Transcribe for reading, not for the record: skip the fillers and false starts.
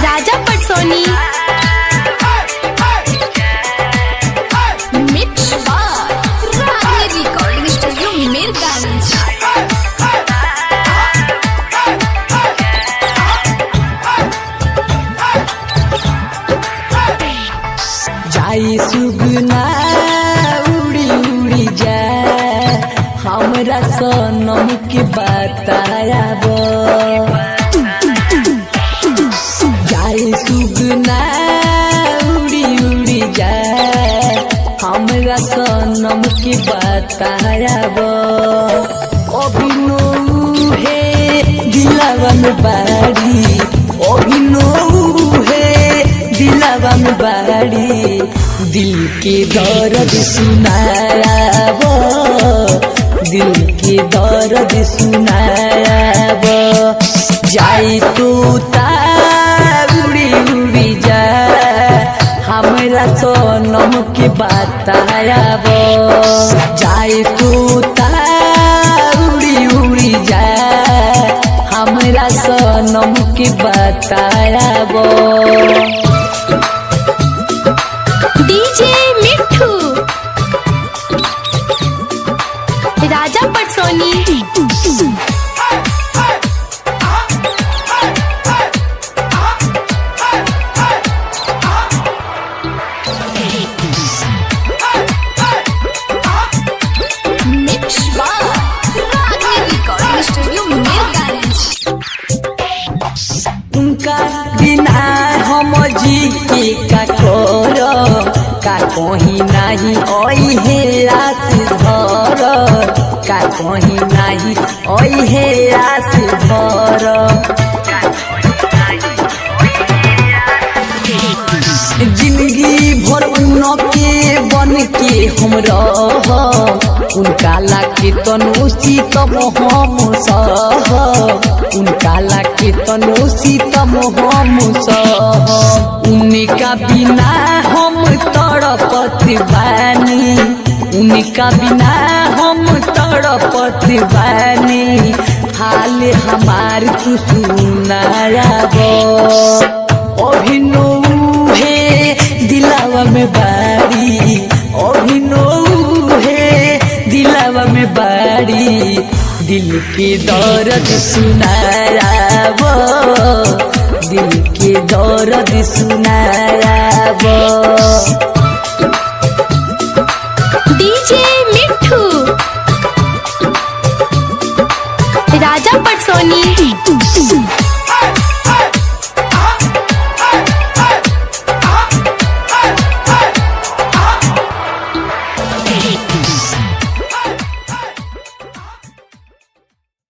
राजा पटसोनी mix बार रागनी recording studio Mirganj. जाई सुगना उड़ी उड़ी जाए हमरा सनम के बतायाब। जाई सुगना उड़ी उड़ी जाए हमरा सनम के बतायाब। अभिनव है दिलवा में बाड़ी, अभिनव है दिलवा में बाड़ी, दिल के दर्द सुनायाब, दिल के दर्द सुनायाब। जाई तो उड़ी उड़ी जाए हमरा सनम के बतायाब। जाई तो उड़ी उड़ी जाए हमरा सनम के बतायाब। डीजे मिठू राजा पटसोनी मिक्स बार रागनी रिकॉर्डिंग स्टूडियो मीरगंज। उनका बिना हम जी के का करो का कहीं नहीं ओई है आस धर, का कहीं नहीं ओई है आस धर। जिंदगी भर उनके बन के हम रह, उनका लाके तनु सीतम हम सह, उनका लाके तनु सीतम हम सह। उनका बिना हम तड़पत बानी, उनका बिना हम तड़पत बानी, हाल हमार तू सुनायाब। अभिनव है दिलवा में बाड़ी, अभिनव है दिलवा में बाड़ी, दिल के दर्द सुनायाब, दिल के दर्द सुनायाब।